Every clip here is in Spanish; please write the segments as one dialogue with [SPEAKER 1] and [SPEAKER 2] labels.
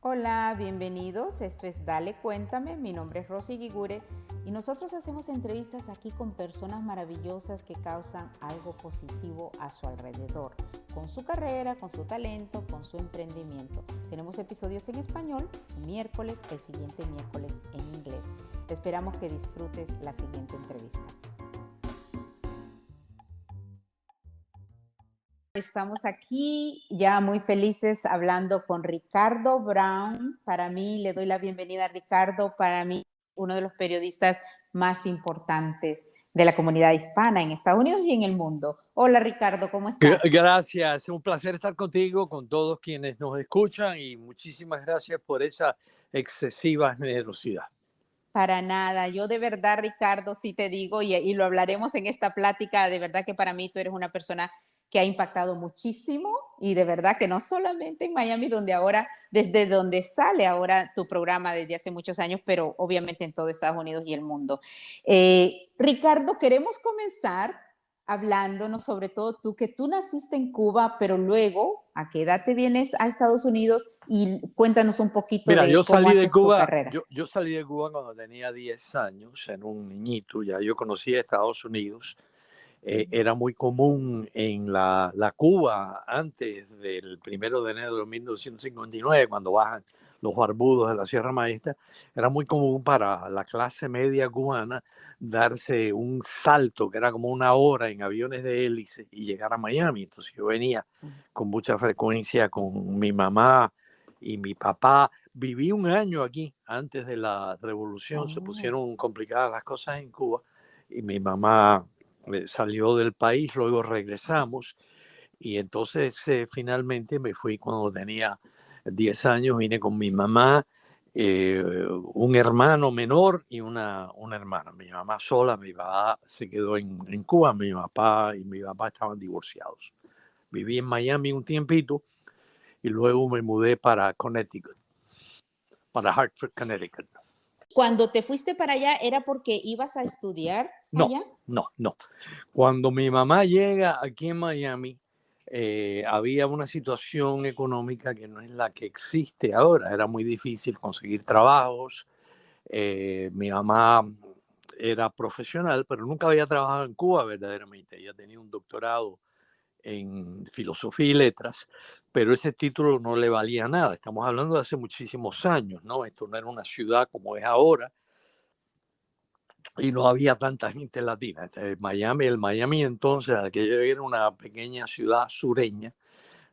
[SPEAKER 1] Hola, bienvenidos. Esto es Dale Cuéntame. Mi nombre es Rosy Gigure y nosotros hacemos entrevistas aquí con personas maravillosas que causan algo positivo a su alrededor, con su carrera, con su talento, con su emprendimiento. Tenemos episodios en español, miércoles, el siguiente miércoles en inglés. Esperamos que disfrutes la siguiente entrevista. Estamos aquí ya muy felices hablando con Ricardo Brown. Para mí, le doy la bienvenida a Ricardo, para mí uno de los periodistas más importantes de la comunidad hispana en Estados Unidos y en el mundo. Hola Ricardo, ¿cómo estás?
[SPEAKER 2] Gracias, es un placer estar contigo, con todos quienes nos escuchan y muchísimas gracias por esa excesiva generosidad.
[SPEAKER 1] Para nada, yo de verdad, Ricardo, sí te digo, y lo hablaremos en esta plática, de verdad que para mí tú eres una persona que ha impactado muchísimo y de verdad que no solamente en Miami, donde ahora, desde donde sale ahora tu programa desde hace muchos años, pero obviamente en todo Estados Unidos y el mundo. Ricardo, queremos comenzar hablándonos, sobre todo tú, que tú naciste en Cuba, pero luego, ¿a qué edad te vienes a Estados Unidos? Y cuéntanos un poquito
[SPEAKER 2] Mira,
[SPEAKER 1] de
[SPEAKER 2] yo
[SPEAKER 1] cómo
[SPEAKER 2] salí de
[SPEAKER 1] haces tu
[SPEAKER 2] Cuba,
[SPEAKER 1] carrera.
[SPEAKER 2] yo salí de Cuba cuando tenía 10 años, era un niñito, ya yo conocía Estados Unidos. Era muy común en la Cuba antes del 1 de enero de 1959, cuando bajan los barbudos de la Sierra Maestra. Era muy común para la clase media cubana darse un salto que era como una hora en aviones de hélice y llegar a Miami. Entonces yo venía con mucha frecuencia con mi mamá y mi papá. Viví un año aquí antes de la revolución, se
[SPEAKER 1] Oh.
[SPEAKER 2] pusieron complicadas las cosas en Cuba y mi mamá salió del país, luego regresamos y entonces finalmente me fui cuando tenía 10 años, vine con mi mamá, un hermano menor y una hermana. Mi mamá sola, mi papá se quedó en Cuba, mi papá y mi papá estaban divorciados. Viví en Miami un tiempito y luego me mudé para Connecticut, para Hartford, Connecticut.
[SPEAKER 1] Cuando te fuiste para allá, ¿era porque ibas a estudiar
[SPEAKER 2] No,
[SPEAKER 1] allá?
[SPEAKER 2] no. Cuando mi mamá llega aquí en Miami, había una situación económica que no es la que existe ahora. Era muy difícil conseguir trabajos. Mi mamá era profesional, pero nunca había trabajado en Cuba verdaderamente. Ella tenía un doctorado en filosofía y letras, pero ese título no le valía nada. Estamos hablando de hace muchísimos años, ¿no? Esto no era una ciudad como es ahora y no había tanta gente latina. El Miami entonces, aquello era una pequeña ciudad sureña,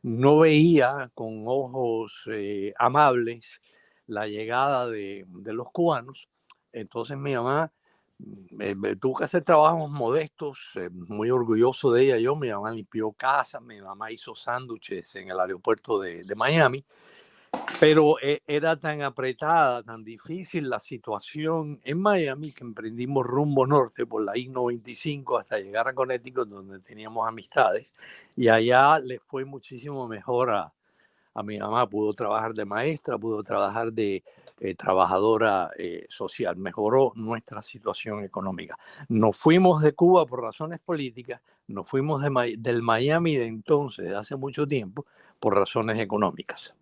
[SPEAKER 2] no veía con ojos amables la llegada de los cubanos. Entonces mi mamá me tuvo que hacer trabajos modestos, muy orgulloso de ella. Mi mamá limpió casa, mi mamá hizo sándwiches en el aeropuerto de Miami. Pero era tan apretada, tan difícil la situación en Miami que emprendimos rumbo norte por la I-95 hasta llegar a Connecticut, donde teníamos amistades. Y allá le fue muchísimo mejor a mi mamá. Pudo trabajar de maestra, pudo trabajar de trabajadora social. Mejoró nuestra situación económica. Nos fuimos de Cuba por razones políticas, nos fuimos del Miami de entonces, hace mucho tiempo, por razones económicas.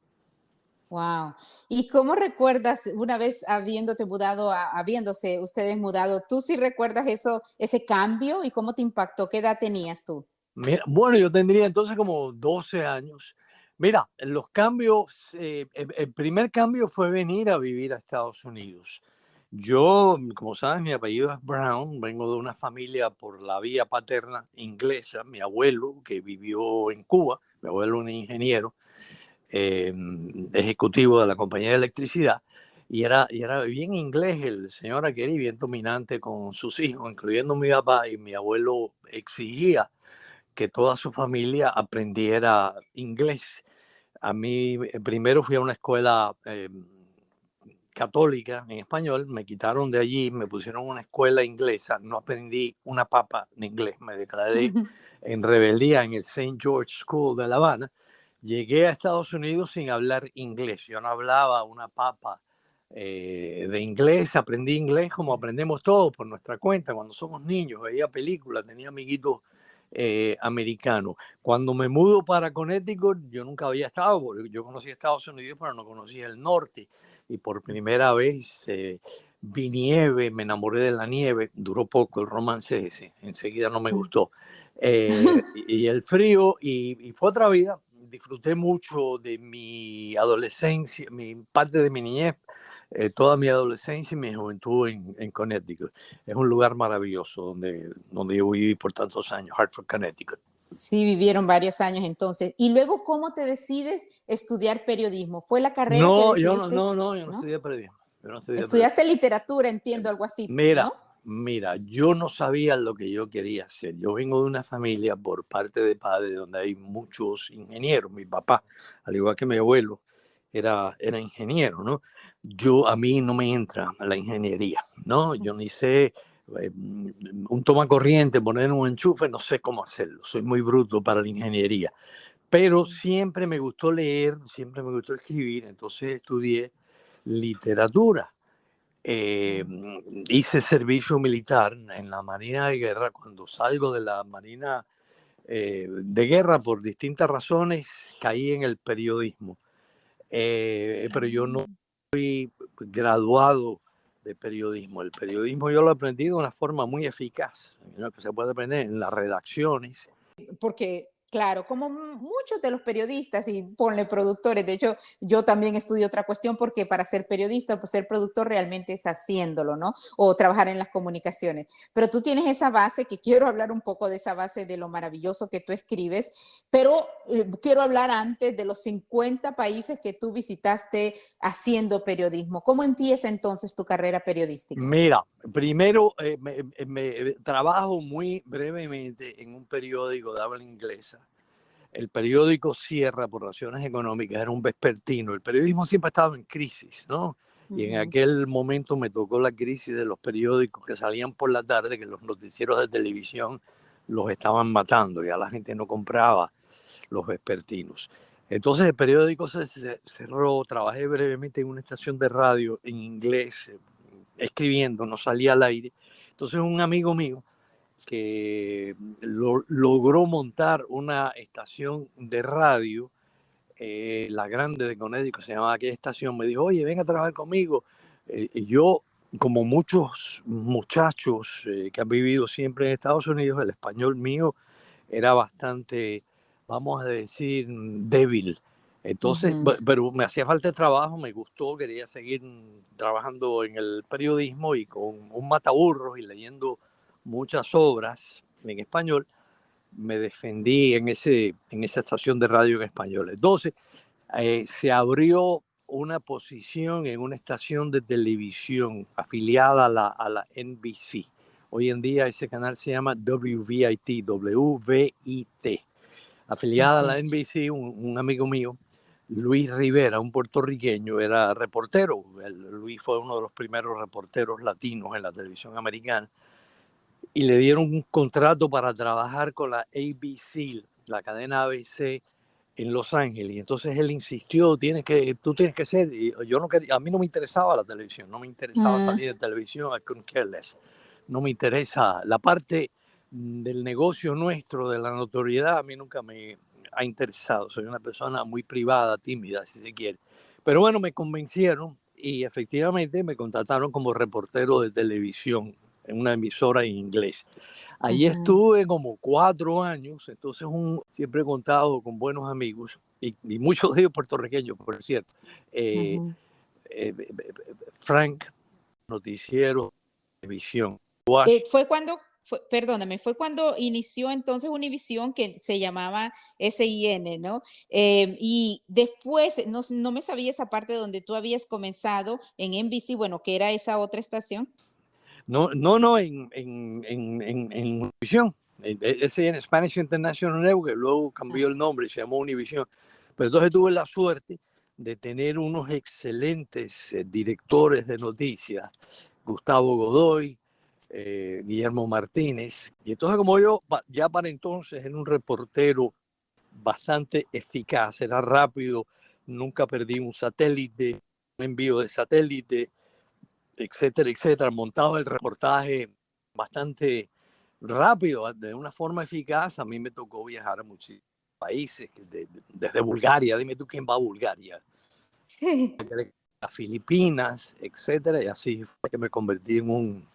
[SPEAKER 1] Wow. ¿Y cómo recuerdas una vez habiéndote mudado, habiéndose ustedes mudado, tú sí recuerdas eso, ese cambio y cómo te impactó? ¿Qué edad tenías tú?
[SPEAKER 2] Mira, bueno, yo tendría entonces como 12 años. Mira, los cambios, el primer cambio fue venir a vivir a Estados Unidos. Yo, como sabes, mi apellido es Brown, vengo de una familia por la vía paterna inglesa. Mi abuelo, que vivió en Cuba, mi abuelo un ingeniero, eh, ejecutivo de la compañía de electricidad, y era bien inglés el señor aquel y bien dominante con sus hijos, incluyendo mi papá, y mi abuelo exigía que toda su familia aprendiera inglés. A mí primero fui a una escuela católica en español, me quitaron de allí, me pusieron a una escuela inglesa, no aprendí una papa de inglés, me declaré en rebeldía en el Saint George School de La Habana. Llegué a Estados Unidos sin hablar inglés, yo no hablaba una papa de inglés, aprendí inglés como aprendemos todos por nuestra cuenta cuando somos niños, veía películas, tenía amiguitos americano. Cuando me mudo para Connecticut, yo nunca había estado, porque yo conocía Estados Unidos, pero no conocía el norte. Y por primera vez vi nieve, me enamoré de la nieve. Duró poco el romance ese, enseguida no me gustó. Y el frío, y fue otra vida. Disfruté mucho de mi adolescencia, parte de mi niñez, toda mi adolescencia y mi juventud en Connecticut. Es un lugar maravilloso donde yo viví por tantos años, Hartford, Connecticut.
[SPEAKER 1] Sí, vivieron varios años entonces. Y luego, ¿cómo te decides estudiar periodismo? ¿Fue la carrera que
[SPEAKER 2] No, yo
[SPEAKER 1] decidiste?
[SPEAKER 2] yo no
[SPEAKER 1] ¿No?
[SPEAKER 2] estudié periodismo. Yo no estudié periodismo.
[SPEAKER 1] Estudiaste literatura, entiendo, algo así,
[SPEAKER 2] Mira,
[SPEAKER 1] ¿no?
[SPEAKER 2] mira, yo no sabía lo que yo quería hacer. Yo vengo de una familia por parte de padre donde hay muchos ingenieros. Mi papá, al igual que mi abuelo, era ingeniero, ¿no? A mí no me entra la ingeniería, ¿no? Yo ni sé un toma corriente, poner un enchufe, no sé cómo hacerlo. Soy muy bruto para la ingeniería. Pero siempre me gustó leer, siempre me gustó escribir, entonces estudié literatura. Hice servicio militar en la Marina de Guerra. Cuando salgo de la Marina de Guerra, por distintas razones, caí en el periodismo. Pero yo no fui graduado de periodismo. El periodismo yo lo aprendí de una forma muy eficaz, ¿no? Que se puede aprender en las redacciones.
[SPEAKER 1] Porque, claro, como muchos de los periodistas y ponle productores, de hecho, yo también estudio otra cuestión porque para ser periodista, pues ser productor realmente es haciéndolo, ¿no? O trabajar en las comunicaciones. Pero tú tienes esa base, que quiero hablar un poco de esa base de lo maravilloso que tú escribes, pero quiero hablar antes de los 50 países que tú visitaste haciendo periodismo. ¿Cómo empieza entonces tu carrera periodística?
[SPEAKER 2] Mira, primero trabajo muy brevemente en un periódico de habla inglesa. El periódico cierra por razones económicas, era un vespertino. El periodismo siempre estaba en crisis, ¿no? Y en aquel momento me tocó la crisis de los periódicos que salían por la tarde, que los noticieros de televisión los estaban matando, ya la gente no compraba los vespertinos. Entonces el periódico se cerró, trabajé brevemente en una estación de radio en inglés, escribiendo, no salía al aire. Entonces un amigo mío que logró montar una estación de radio, la grande de Connecticut, se llamaba aquella estación, me dijo, oye, ven a trabajar conmigo. Y yo, como muchos muchachos que han vivido siempre en Estados Unidos, el español mío era bastante, vamos a decir, débil. Entonces, pero me hacía falta de trabajo, me gustó, quería seguir trabajando en el periodismo y con un mataburros y leyendo muchas obras en español, me defendí en esa estación de radio en español. Entonces, se abrió una posición en una estación de televisión afiliada a la NBC. Hoy en día ese canal se llama WVIT, WVIT. Afiliada a la NBC, un amigo mío, Luis Rivera, un puertorriqueño, era reportero. Luis fue uno de los primeros reporteros latinos en la televisión americana. Y le dieron un contrato para trabajar con la ABC, la cadena ABC, en Los Ángeles. Y entonces él insistió, tú tienes que ser. Y yo no quería, a mí no me interesaba la televisión, no me interesaba salir de televisión, I couldn't care less. No me interesa la parte del negocio nuestro, de la notoriedad, a mí nunca me ha interesado. Soy una persona muy privada, tímida, si se quiere. Pero bueno, me convencieron y efectivamente me contrataron como reportero de televisión en una emisora en inglés. Allí estuve como 4 años, entonces siempre he contado con buenos amigos y muchos de ellos puertorriqueños, por cierto. Eh, Frank, noticiero, televisión.
[SPEAKER 1] Fue cuando, perdóname, fue cuando inició entonces Univisión, que se llamaba SIN, ¿no? Y después, no, no me sabía esa parte donde tú habías comenzado en NBC, bueno, que era esa otra estación.
[SPEAKER 2] No, en Univisión. Ese en Spanish International Network, que luego cambió el nombre y se llamó Univisión. Pero entonces tuve la suerte de tener unos excelentes directores de noticias, Gustavo Godoy, Guillermo Martínez. Y entonces como yo ya para entonces era un reportero bastante eficaz, era rápido, nunca perdí un satélite, un envío de satélite, etcétera, etcétera, montaba el reportaje bastante rápido, de una forma eficaz. A mí me tocó viajar a muchos países, desde Bulgaria. Dime tú quién va a Bulgaria.
[SPEAKER 1] Sí.
[SPEAKER 2] A Filipinas, etcétera. Y así fue que me convertí en un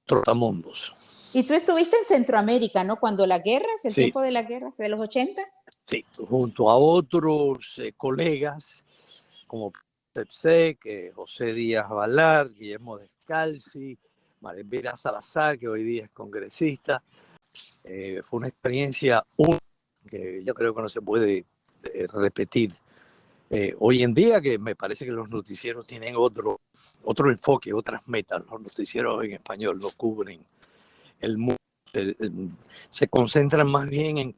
[SPEAKER 2] trotamundos.
[SPEAKER 1] Y tú estuviste en Centroamérica, ¿no? Cuando las guerras, el
[SPEAKER 2] Sí,
[SPEAKER 1] tiempo de las guerras, de los 80.
[SPEAKER 2] sí, junto a otros colegas como José Díaz Balar, Guillermo Descalzi, María Salazar, que hoy día es congresista. Fue una experiencia única que yo creo que no se puede repetir. Hoy en día, que me parece que los noticieros tienen otro enfoque, otras metas. Los noticieros en español no cubren el mundo, se concentran más bien en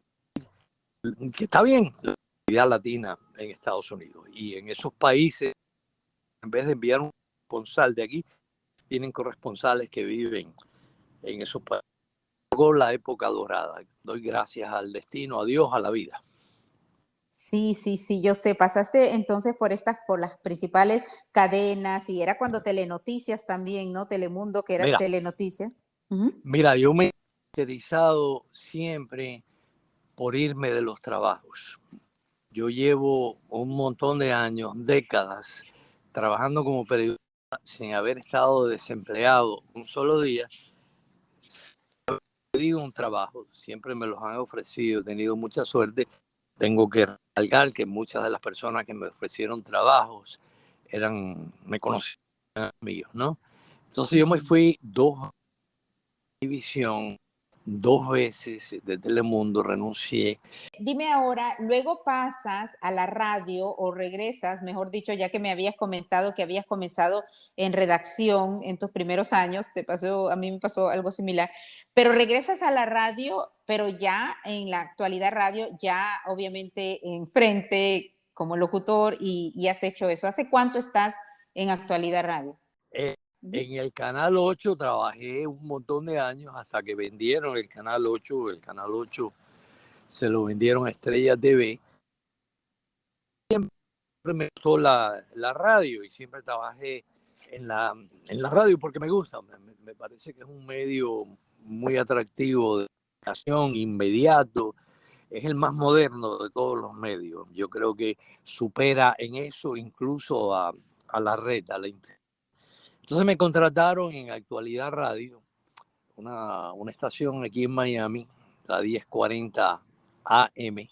[SPEAKER 2] que está bien la comunidad latina en Estados Unidos, y en esos países, en vez de enviar un corresponsal de aquí, tienen corresponsales que viven en esos países. Llegó la época dorada. Doy gracias al destino, a Dios, a la vida.
[SPEAKER 1] Sí, sí, sí, yo sé. Pasaste entonces por las principales cadenas y era cuando Telenoticias también, ¿no? Telemundo, que era
[SPEAKER 2] Mira,
[SPEAKER 1] Telenoticias. Ujú.
[SPEAKER 2] mira, yo me he caracterizado siempre por irme de los trabajos. Yo llevo un montón de años, décadas, trabajando como periodista sin haber estado desempleado un solo día. He pedido un trabajo, siempre me los han ofrecido, he tenido mucha suerte. Tengo que recalcar que muchas de las personas que me ofrecieron trabajos me conocían amigos, ¿no? Entonces yo me
[SPEAKER 1] Ujú.
[SPEAKER 2] fui división, 2 veces de Telemundo, renuncié.
[SPEAKER 1] Dime ahora, luego pasas a la radio o regresas, mejor dicho, ya que me habías comentado que habías comenzado en redacción en tus primeros años, a mí me pasó algo similar, pero regresas a la radio, pero ya en la actualidad radio, ya obviamente en frente como locutor y has hecho eso. ¿Hace cuánto estás en actualidad radio?
[SPEAKER 2] Eh,
[SPEAKER 1] Ujú.
[SPEAKER 2] en el Canal 8 trabajé un montón de años hasta que vendieron el Canal 8. El Canal 8 se lo vendieron a Estrella TV. Siempre me gustó la radio y siempre trabajé en la radio porque me gusta. Me parece que es un medio muy atractivo, de comunicación, inmediato. Es el más moderno de todos los medios. Yo creo que supera en eso incluso a la red, a la internet. Entonces me contrataron en Actualidad Radio, una estación aquí en Miami, la 1040 AM.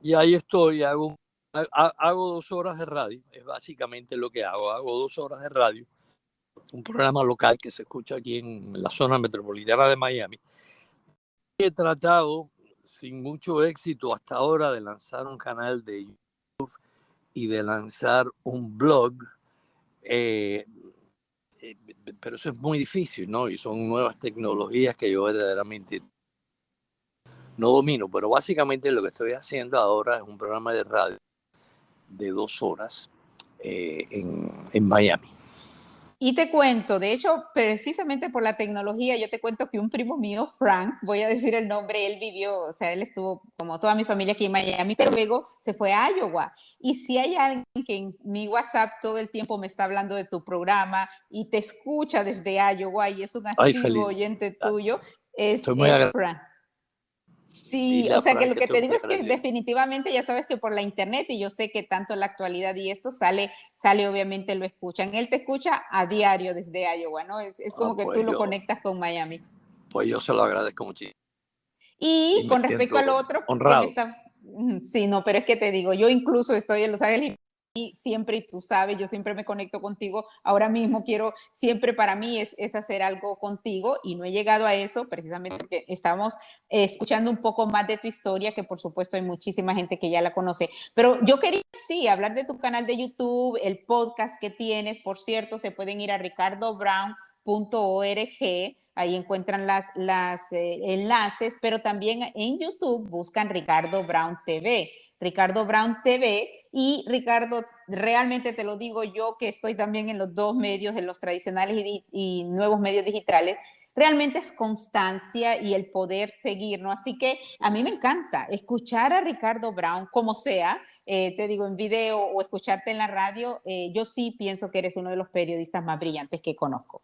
[SPEAKER 2] Y ahí estoy, hago 2 horas de radio, es básicamente lo que hago 2 horas de radio, un programa local que se escucha aquí en la zona metropolitana de Miami. He tratado, sin mucho éxito hasta ahora, de lanzar un canal de YouTube y de lanzar un blog, eh, eh, pero eso es muy difícil, ¿no? Y son nuevas tecnologías que yo verdaderamente no domino, pero básicamente lo que estoy haciendo ahora es un programa de radio de 2 horas en Miami.
[SPEAKER 1] Y te cuento, de hecho, precisamente por la tecnología, yo te cuento que un primo mío, Frank, voy a decir el nombre, él vivió, o sea, él estuvo como toda mi familia aquí en Miami, pero luego se fue a Iowa. Y si hay alguien que en mi WhatsApp todo el tiempo me está hablando de tu programa y te escucha desde Iowa y es un
[SPEAKER 2] Ay,
[SPEAKER 1] asiduo
[SPEAKER 2] feliz.
[SPEAKER 1] oyente tuyo, es,
[SPEAKER 2] Estoy muy
[SPEAKER 1] es
[SPEAKER 2] agradecido.
[SPEAKER 1] Frank. Sí,
[SPEAKER 2] Dile
[SPEAKER 1] o
[SPEAKER 2] a
[SPEAKER 1] sea que
[SPEAKER 2] Frank
[SPEAKER 1] lo
[SPEAKER 2] que
[SPEAKER 1] que
[SPEAKER 2] estoy
[SPEAKER 1] te digo
[SPEAKER 2] muy
[SPEAKER 1] es que
[SPEAKER 2] agradecido.
[SPEAKER 1] definitivamente ya sabes que por la internet y yo sé que tanto en la actualidad y esto sale obviamente lo escuchan. Él te escucha a diario desde Iowa, ¿no? Es como que tú
[SPEAKER 2] Pues
[SPEAKER 1] lo conectas con Miami.
[SPEAKER 2] yo se lo agradezco muchísimo y
[SPEAKER 1] Y
[SPEAKER 2] me
[SPEAKER 1] con respecto
[SPEAKER 2] siento
[SPEAKER 1] al otro que me
[SPEAKER 2] honrado.
[SPEAKER 1] está, sí, no, pero es que te digo, yo incluso estoy en Los Ángeles y siempre, y tú sabes, yo siempre me conecto contigo. Ahora mismo quiero, siempre para mí es hacer algo contigo y no he llegado a eso precisamente porque estamos escuchando un poco más de tu historia, que por supuesto hay muchísima gente que ya la conoce. Pero yo quería, sí, hablar de tu canal de YouTube, el podcast que tienes. Por cierto, se pueden ir a ricardobrown.org. Ahí encuentran las enlaces, pero también en YouTube buscan Ricardo Brown TV. Ricardo Brown TV y Ricardo, realmente te lo digo yo que estoy también en los dos medios, en los tradicionales y nuevos medios digitales, realmente es constancia y el poder seguir, ¿no? Así que a mí me encanta escuchar a Ricardo Brown, como sea, te digo, en video o escucharte en la radio, yo sí pienso que eres uno de los periodistas más brillantes que conozco.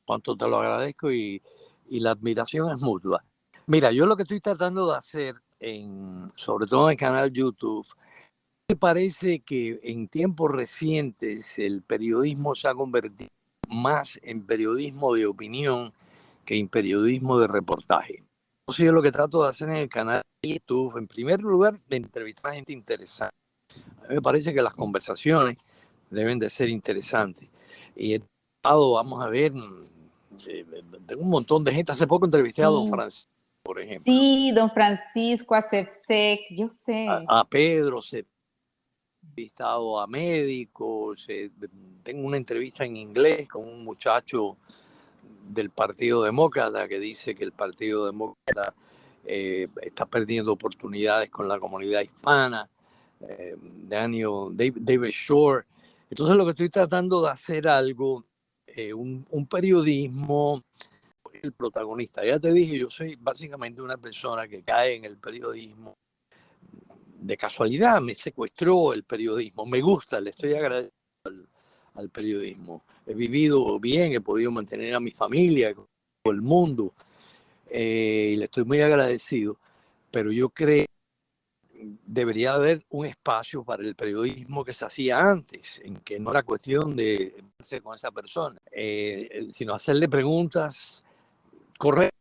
[SPEAKER 2] Cuánto te lo agradezco y y la admiración es mutua. Mira, yo lo que estoy tratando de hacer, sobre todo en el canal YouTube, me parece que en tiempos recientes el periodismo se ha convertido más en periodismo de opinión que en periodismo de reportaje. Entonces yo lo que trato de hacer en el canal de YouTube, en primer lugar, de entrevistar a gente interesante. A mí me parece que las conversaciones deben de ser interesantes. Y he estado, vamos a ver, tengo un montón de gente. Hace poco entrevisté a don
[SPEAKER 1] Sí,
[SPEAKER 2] Francisco, por ejemplo,
[SPEAKER 1] sí, don Francisco, a Sepsec, yo sé.
[SPEAKER 2] a Pedro, he entrevistado a médicos, tengo una entrevista en inglés con un muchacho del Partido Demócrata que dice que el Partido Demócrata está perdiendo oportunidades con la comunidad hispana, David Shore. Entonces lo que estoy tratando de hacer algo, un periodismo, el protagonista. Ya te dije, yo soy básicamente una persona que cae en el periodismo de casualidad, me secuestró el periodismo, me gusta, le estoy agradecido al periodismo. He vivido bien, he podido mantener a mi familia, el mundo, y le estoy muy agradecido, pero yo creo que debería haber un espacio para el periodismo que se hacía antes, en que no era cuestión de verse con esa persona, sino hacerle preguntas correctas,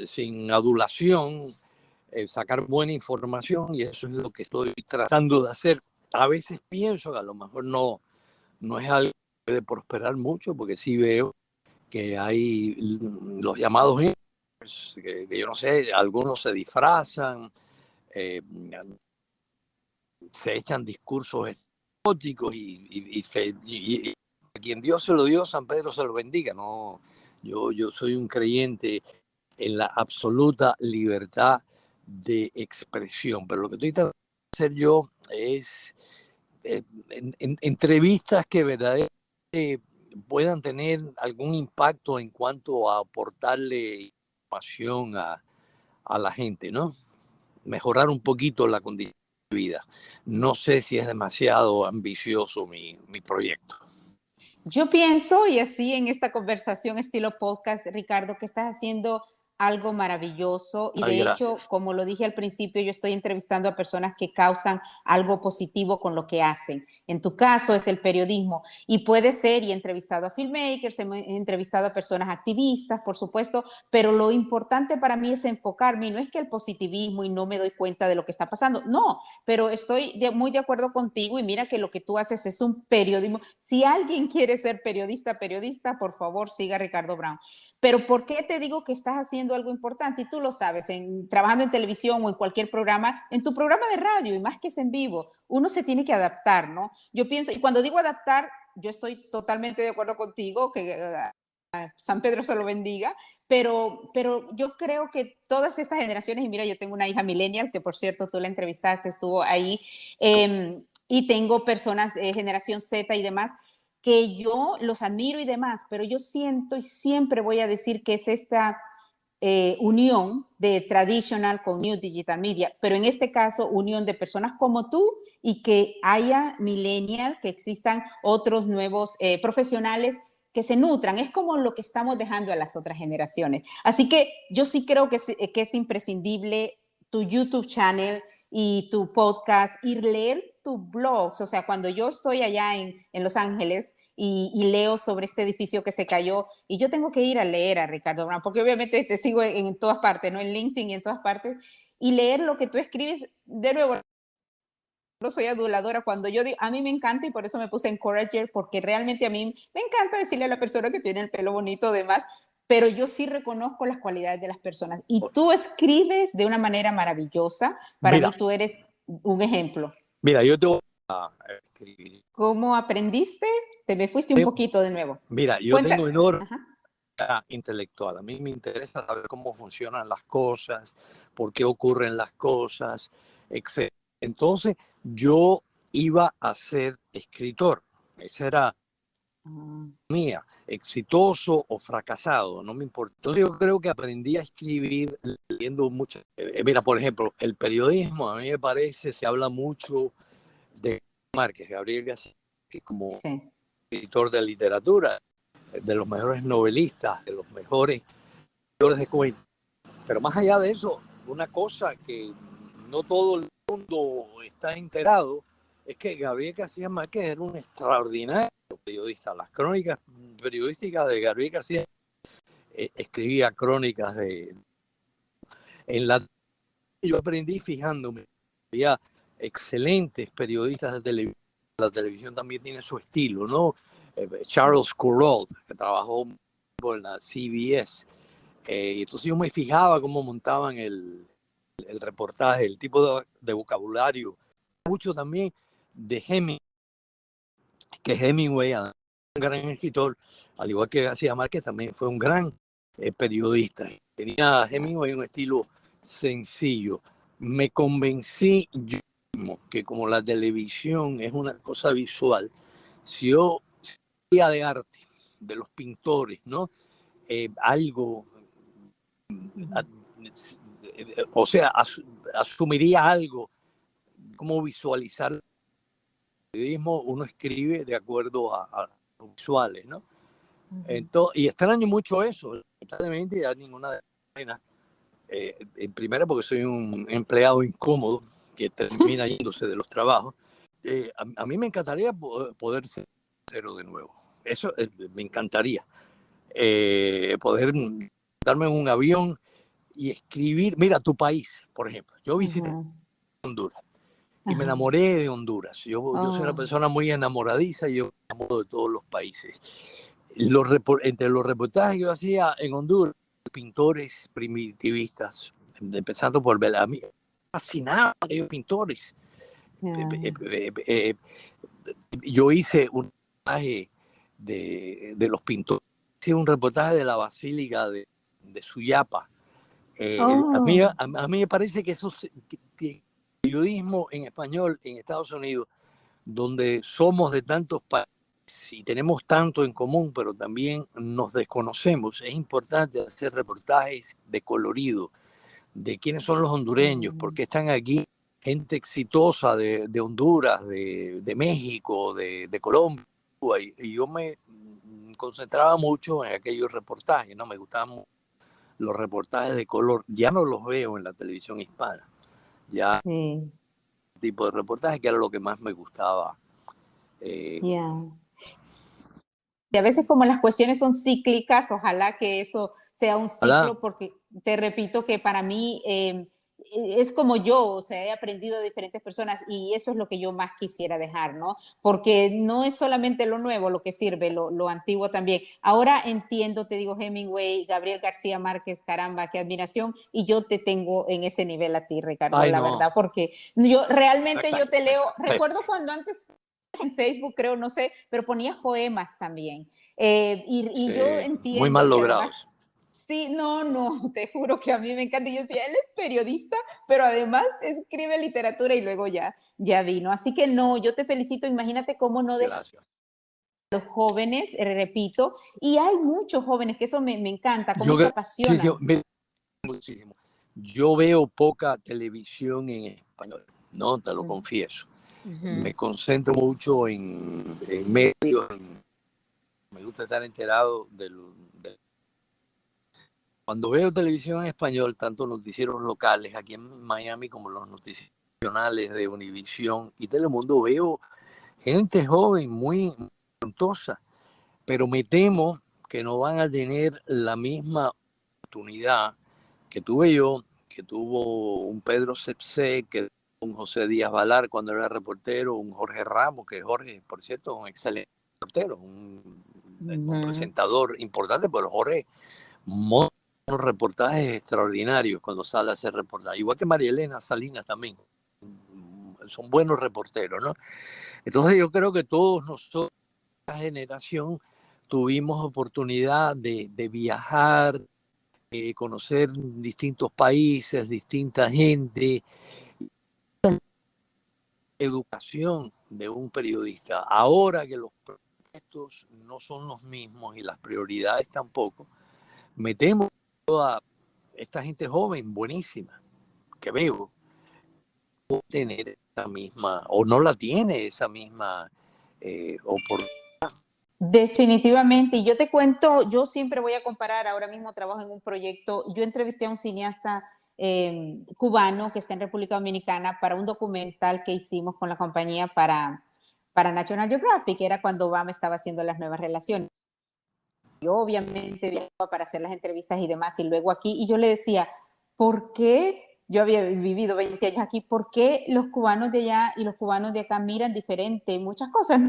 [SPEAKER 2] sin adulación, sacar buena información, y eso es lo que estoy tratando de hacer. A veces pienso que a lo mejor no es algo que puede prosperar mucho, porque sí veo que hay los llamados que yo no sé, algunos se disfrazan, eh, se echan discursos exóticos y a quien Dios se lo dio, San Pedro se lo bendiga. No, yo soy un creyente en la absoluta libertad de expresión, pero lo que estoy tratando de hacer yo es entrevistas que verdaderamente puedan tener algún impacto en cuanto a aportarle información a la gente, ¿no? Mejorar un poquito la condición de vida. No sé si es demasiado ambicioso mi proyecto.
[SPEAKER 1] Yo pienso, y así en esta conversación estilo podcast, Ricardo, que estás haciendo algo maravilloso y
[SPEAKER 2] Ay,
[SPEAKER 1] de hecho,
[SPEAKER 2] gracias.
[SPEAKER 1] como lo dije al principio, yo estoy entrevistando a personas que causan algo positivo con lo que hacen. En tu caso es el periodismo y puede ser, y he entrevistado a filmmakers, he entrevistado a personas activistas, por supuesto, pero lo importante para mí es enfocarme, y no es que el positivismo y no me doy cuenta de lo que está pasando, no, pero estoy muy de acuerdo contigo y mira que lo que tú haces es un periodismo. Si alguien quiere ser periodista, por favor, siga a Ricardo Brown. Pero ¿por qué te digo que estás haciendo algo importante? Y tú lo sabes, trabajando en televisión o en cualquier programa, en tu programa de radio, y más que es en vivo, uno se tiene que adaptar, ¿no? Yo pienso, y cuando digo adaptar, yo estoy totalmente de acuerdo contigo, que San Pedro se lo bendiga, pero yo creo que todas estas generaciones, y mira, yo tengo una hija millennial, que por cierto tú la entrevistaste, estuvo ahí, y tengo personas de generación Z y demás, que yo los admiro y demás, pero yo siento y siempre voy a decir que es esta unión de traditional con new digital media, pero en este caso unión de personas como tú y que haya millennial, que existan otros nuevos profesionales que se nutran. Es como lo que estamos dejando a las otras generaciones. Así que yo sí creo que es imprescindible tu YouTube channel y tu podcast y leer tus blogs. O sea, cuando yo estoy allá en Los Ángeles y leo sobre este edificio que se cayó, y yo tengo que ir a leer a Ricardo Brown, porque obviamente te sigo en todas partes, ¿no? En LinkedIn y en todas partes, y leer lo que tú escribes, de nuevo, no soy aduladora, cuando yo digo, a mí me encanta y por eso me puse encourager, porque realmente a mí me encanta decirle a la persona que tiene el pelo bonito, demás, pero yo sí reconozco las cualidades de las personas y tú escribes de una manera maravillosa. Para
[SPEAKER 2] Mira,
[SPEAKER 1] mí tú eres un ejemplo.
[SPEAKER 2] mira, yo te voy a escribir.
[SPEAKER 1] ¿Cómo aprendiste? Te me fuiste un poquito de nuevo.
[SPEAKER 2] Mira, yo
[SPEAKER 1] Cuenta.
[SPEAKER 2] tengo enorme
[SPEAKER 1] Ajá.
[SPEAKER 2] intelectual. A mí me interesa saber cómo funcionan las cosas, por qué ocurren las cosas, etc. Entonces, yo iba a ser escritor. Esa era mía, exitoso o fracasado, no me importa. Entonces, yo creo que aprendí a escribir leyendo mucho. Mira, por ejemplo, el periodismo, a mí me parece, se habla mucho de Márquez, Gabriel García, que como
[SPEAKER 1] Sí.
[SPEAKER 2] escritor de literatura, de los mejores novelistas, de los mejores. escritores de cuentos. Pero más allá de eso, una cosa que no todo el mundo está enterado es que Gabriel García Márquez era un extraordinario periodista. Las crónicas periodísticas de Gabriel García escribía crónicas en la yo aprendí fijándome. Había excelentes periodistas de televisión. La televisión también tiene su estilo, ¿no? Charles Kuralt, que trabajó en la CBS. Y entonces yo me fijaba cómo montaban el reportaje, el tipo de vocabulario. Mucho también de Hemingway, que Hemingway, un gran escritor, al igual que García Márquez, también fue un gran periodista. Tenía Hemingway un estilo sencillo. Me convencí yo mismo que como la televisión es una cosa visual, si yo sabía de arte, de los pintores, ¿no? Algo, o sea, asumiría algo, cómo visualizar el periodismo, uno escribe de acuerdo a los visuales, ¿no? Entonces, y extraño mucho eso, lamentablemente ya ninguna de las penas. Primero porque soy un empleado incómodo que termina yéndose de los trabajos. A mí me encantaría poder ser cero de nuevo. Eso me encantaría. Poder darme en un avión y escribir, mira, tu país, por ejemplo. Yo visité Honduras y me enamoré de Honduras. Yo soy una persona muy enamoradiza y yo me enamoro de todos los países. Entre los reportajes que yo hacía en Honduras, pintores primitivistas, empezando por Bellamy, me fascinaban aquellos pintores. Yo hice un reportaje de los pintores, hice un reportaje de la Basílica de Suyapa. A mí me parece que eso que periodismo en español en Estados Unidos, donde somos de tantos países y tenemos tanto en común, pero también nos desconocemos, es importante hacer reportajes de colorido, de quiénes son los hondureños, por qué están aquí, gente exitosa de Honduras, de México, de Colombia, y yo me concentraba mucho en aquellos reportajes, ¿no? Me gustaban los reportajes de color, ya no los veo en la televisión hispana, ya tipo de reportaje que era lo que más me gustaba.
[SPEAKER 1] Y a veces como las cuestiones son cíclicas, ojalá que eso sea un ciclo, porque te repito que para mí es como yo, o sea, he aprendido de diferentes personas y eso es lo que yo más quisiera dejar, ¿no? Porque no es solamente lo nuevo lo que sirve, lo antiguo también. Ahora entiendo, te digo, Hemingway, Gabriel García Márquez, caramba, qué admiración, y yo te tengo en ese nivel a ti, Ricardo, la verdad, porque yo realmente yo te leo, recuerdo cuando antes en Facebook, creo, no sé, pero ponías poemas también. Y yo entiendo
[SPEAKER 2] muy mal
[SPEAKER 1] que
[SPEAKER 2] logrados.
[SPEAKER 1] además, sí, no, te juro que a mí me encanta. Yo decía, él es periodista, pero además escribe literatura y luego ya vino. Así que no, yo te felicito. Imagínate cómo no dejar a los jóvenes, repito, y hay muchos jóvenes que eso me encanta, cómo se apasionan.
[SPEAKER 2] Muchísimo. Yo veo poca televisión en español, no te lo confieso. Me concentro mucho en medios, me gusta estar enterado cuando veo televisión en español, tanto noticieros locales aquí en Miami como los noticieros nacionales de Univisión y Telemundo, veo gente joven muy talentosa, pero me temo que no van a tener la misma oportunidad que tuve yo, que tuvo un Pedro Cepse, que un José Díaz Valar cuando era reportero, un Jorge Ramos, que Jorge, por cierto, es un excelente reportero, un presentador importante, pero Jorge monta unos reportajes extraordinarios cuando sale a hacer reportajes, igual que María Elena Salinas también, son buenos reporteros, ¿no? Entonces yo creo que todos nosotros, esta generación, tuvimos oportunidad de viajar, conocer distintos países, distinta gente, educación de un periodista. Ahora que los proyectos no son los mismos y las prioridades tampoco, metemos a esta gente joven, buenísima, que veo, tener esa misma, o no la tiene esa misma oportunidad.
[SPEAKER 1] Definitivamente, y yo te cuento, yo siempre voy a comparar, ahora mismo trabajo en un proyecto, yo entrevisté a un cineasta cubano que está en República Dominicana para un documental que hicimos con la compañía para National Geographic, que era cuando Obama estaba haciendo las nuevas relaciones. Yo obviamente viajaba para hacer las entrevistas y demás, y luego aquí, y yo le decía, ¿por qué? Yo había vivido 20 años aquí, ¿por qué los cubanos de allá y los cubanos de acá miran diferente muchas cosas?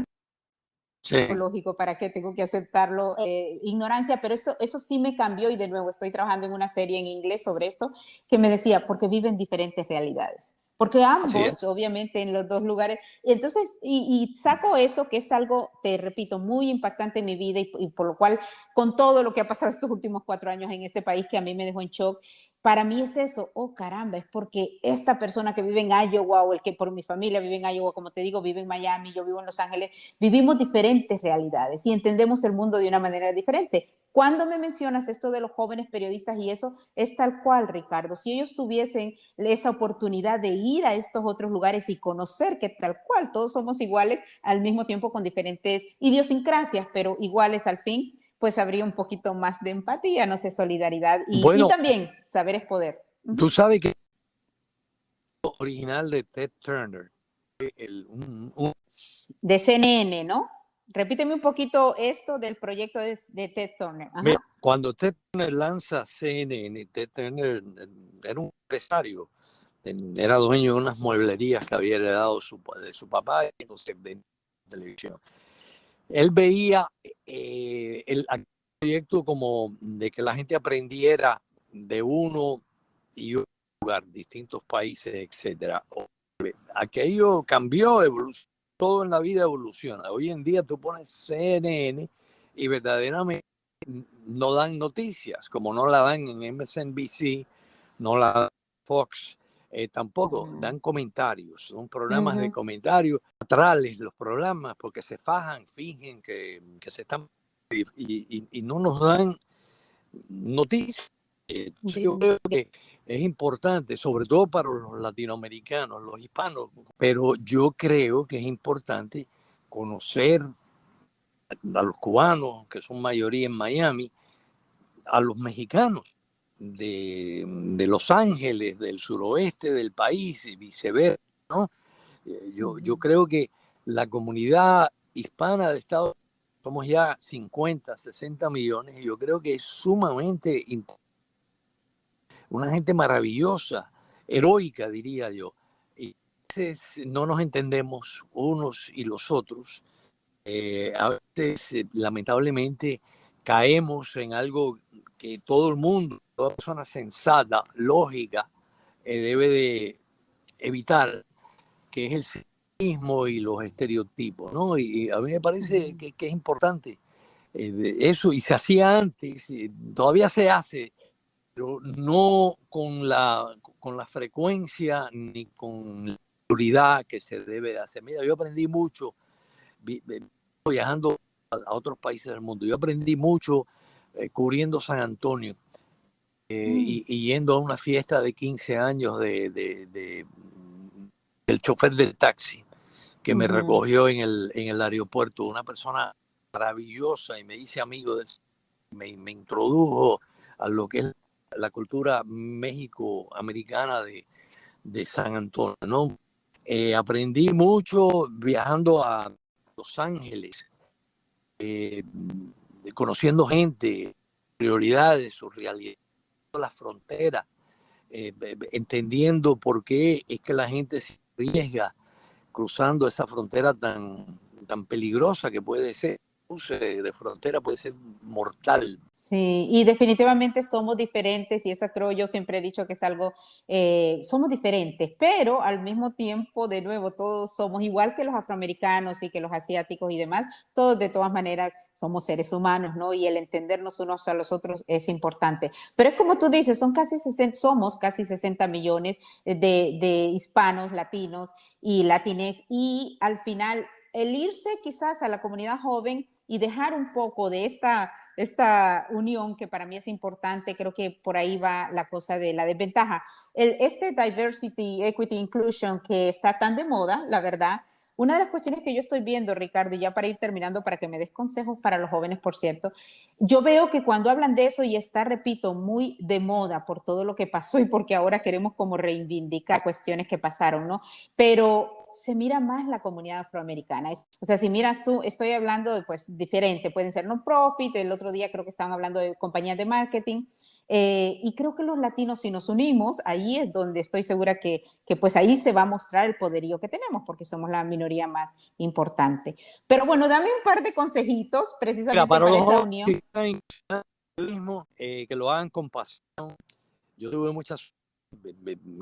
[SPEAKER 2] Sí,
[SPEAKER 1] Lógico, ¿para qué tengo que aceptarlo? Ignorancia, pero eso sí me cambió y de nuevo estoy trabajando en una serie en inglés sobre esto que me decía, porque viven diferentes realidades. Porque
[SPEAKER 2] así
[SPEAKER 1] ambos,
[SPEAKER 2] es.
[SPEAKER 1] obviamente, en los dos lugares. Y entonces, y saco eso, que es algo, te repito, muy impactante en mi vida y por lo cual, con todo lo que ha pasado estos últimos 4 años en este país, que a mí me dejó en shock, para mí es eso, oh caramba, es porque esta persona que vive en Iowa o el que por mi familia vive en Iowa, como te digo, vive en Miami, yo vivo en Los Ángeles, vivimos diferentes realidades y entendemos el mundo de una manera diferente. Cuando me mencionas esto de los jóvenes periodistas y eso, es tal cual, Ricardo. Si ellos tuviesen esa oportunidad de ir a estos otros lugares y conocer que tal cual todos somos iguales, al mismo tiempo con diferentes idiosincrasias, pero iguales al fin, pues habría un poquito más de empatía, no sé, solidaridad y
[SPEAKER 2] Bueno,
[SPEAKER 1] también saber es poder. Uh
[SPEAKER 2] tú
[SPEAKER 1] -huh.
[SPEAKER 2] sabes que el original de Ted Turner,
[SPEAKER 1] De CNN, ¿no? Repíteme un poquito esto del proyecto de Ted Turner.
[SPEAKER 2] mira,
[SPEAKER 1] Ajá.
[SPEAKER 2] cuando Ted Turner lanza CNN, Ted Turner era un empresario, era dueño de unas mueblerías que había heredado de su papá, entonces de televisión. Él veía el proyecto como de que la gente aprendiera de uno y otro lugar, distintos países, etcétera. Aquello cambió, todo en la vida evoluciona. Hoy en día tú pones CNN y verdaderamente no dan noticias, como no la dan en MSNBC, no la dan en Fox, tampoco dan comentarios, son programas de
[SPEAKER 1] Ujú.
[SPEAKER 2] comentarios, teatrales los programas, porque se fajan, fingen que se están y no nos dan noticias. Yo creo que es importante, sobre todo para los latinoamericanos, los hispanos, pero yo creo que es importante conocer a los cubanos, que son mayoría en Miami, a los mexicanos de Los Ángeles, del suroeste del país y viceversa, ¿no? Yo creo que la comunidad hispana de Estados Unidos somos ya 50, 60 millones y yo creo que es sumamente una gente maravillosa, heroica, diría yo. Y a veces no nos entendemos unos y los otros. A veces, lamentablemente, caemos en algo que todo el mundo, toda persona sensata, lógica, debe de evitar, que es el sexismo y los estereotipos, ¿no? Y a mí me parece que es importante eso, y se hacía antes, todavía se hace, pero no con la frecuencia ni con la prioridad que se debe de hacer. Mira, yo aprendí mucho viajando a otros países del mundo. Yo aprendí mucho cubriendo San Antonio y yendo a una fiesta de 15 años del chofer del taxi que me
[SPEAKER 1] Ujú.
[SPEAKER 2] recogió en el aeropuerto. Una persona maravillosa y me hice amigo de me introdujo a lo que es la cultura México-americana de San Antonio, ¿no? Aprendí mucho viajando a Los Ángeles, eh, conociendo gente, prioridades, su realidad, las fronteras, entendiendo por qué es que la gente se arriesga cruzando esa frontera tan peligrosa que puede ser. Cruce de frontera puede ser mortal.
[SPEAKER 1] Sí, y definitivamente somos diferentes y eso creo yo siempre he dicho que es algo, somos diferentes, pero al mismo tiempo, de nuevo, todos somos igual que los afroamericanos y que los asiáticos y demás, todos de todas maneras somos seres humanos, ¿no? Y el entendernos unos a los otros es importante. Pero es como tú dices, somos casi 60 millones de hispanos, latinos y latinex y al final el irse quizás a la comunidad joven y dejar un poco de esta unión que para mí es importante, creo que por ahí va la cosa de la desventaja. Este diversity, equity, inclusion que está tan de moda, la verdad, Una de las cuestiones que yo estoy viendo, Ricardo, y ya para ir terminando, para que me des consejos para los jóvenes, por cierto, yo veo que cuando hablan de eso y está, repito, muy de moda por todo lo que pasó y porque ahora queremos como reivindicar cuestiones que pasaron, ¿no? Pero se mira más la comunidad afroamericana. O sea, si miras, estoy hablando de, pues, diferente, pueden ser non-profit, el otro día creo que estaban hablando de compañías de marketing, y creo que los latinos, si nos unimos, ahí es donde estoy segura que pues ahí se va a mostrar el poderío que tenemos, porque somos la minoría más importante. Pero bueno, dame un par de consejitos
[SPEAKER 2] Mira,
[SPEAKER 1] precisamente
[SPEAKER 2] para
[SPEAKER 1] para
[SPEAKER 2] los
[SPEAKER 1] esa
[SPEAKER 2] jóvenes
[SPEAKER 1] unión.
[SPEAKER 2] que están en el periodismo, que lo hagan con pasión. Yo tuve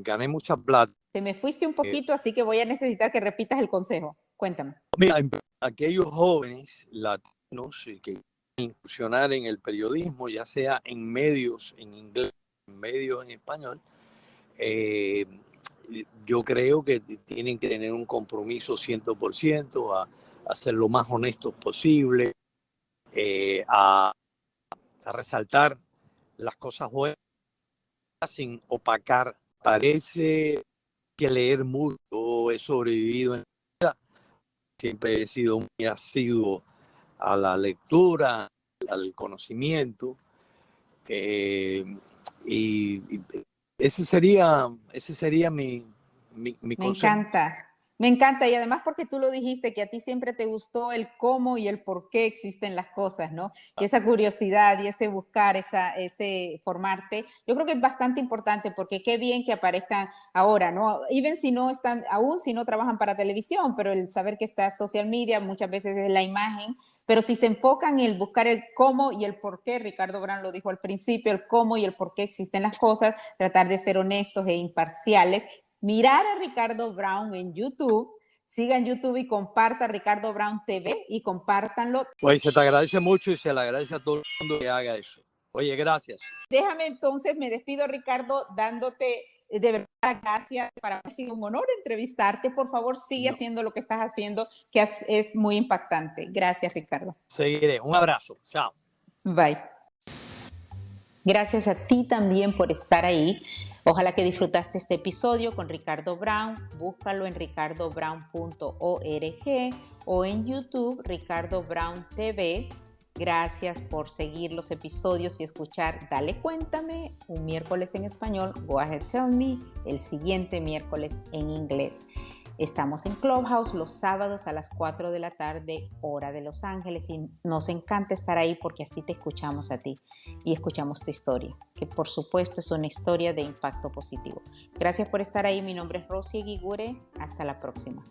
[SPEAKER 2] gané mucha plata.
[SPEAKER 1] Te me fuiste un poquito, así que voy a necesitar que repitas el consejo. Cuéntame.
[SPEAKER 2] Mira, aquellos jóvenes latinos que quieren incursionar en el periodismo, ya sea en medios en inglés, en medios en español, eh, yo creo que tienen que tener un compromiso 100% a ser lo más honestos posible, a resaltar las cosas buenas sin opacar. Parece que leer mucho, he sobrevivido en la vida, siempre he sido muy asiduo a la lectura, al conocimiento, y ese sería mi
[SPEAKER 1] Me
[SPEAKER 2] consejo.
[SPEAKER 1] encanta, me encanta y además porque tú lo dijiste que a ti siempre te gustó el cómo y el por qué existen las cosas, ¿no? Y esa curiosidad y ese buscar, ese formarte, yo creo que es bastante importante porque qué bien que aparezcan ahora, ¿no? Even si no están, aún si no trabajan para televisión, pero el saber que está social media muchas veces es la imagen, pero si se enfocan en el buscar el cómo y el por qué, Ricardo Brown lo dijo al principio, el cómo y el por qué existen las cosas, tratar de ser honestos e imparciales, mirar a Ricardo Brown en YouTube, sigan YouTube y compartan Ricardo Brown TV y compártanlo.
[SPEAKER 2] Pues se te agradece mucho y se le agradece a todo el mundo que haga eso. Oye, gracias.
[SPEAKER 1] Déjame entonces, me despido Ricardo dándote de verdad gracias, para mí ha sido un honor entrevistarte, por favor sigue
[SPEAKER 2] No,
[SPEAKER 1] haciendo lo que estás haciendo, que es muy impactante. Gracias Ricardo.
[SPEAKER 2] seguiré. Un abrazo. Chao.
[SPEAKER 1] Bye. Gracias a ti también por estar ahí. Ojalá que disfrutaste este episodio con Ricardo Brown. Búscalo en ricardobrown.org o en YouTube Ricardo Brown TV. Gracias por seguir los episodios y escuchar Dale Cuéntame, un miércoles en español, Go Ahead Tell Me, el siguiente miércoles en inglés. Estamos en Clubhouse los sábados a las 4 de la tarde, hora de Los Ángeles, y nos encanta estar ahí porque así te escuchamos a ti y escuchamos tu historia, que por supuesto es una historia de impacto positivo. Gracias por estar ahí, mi nombre es Rosy Eguigure, hasta la próxima.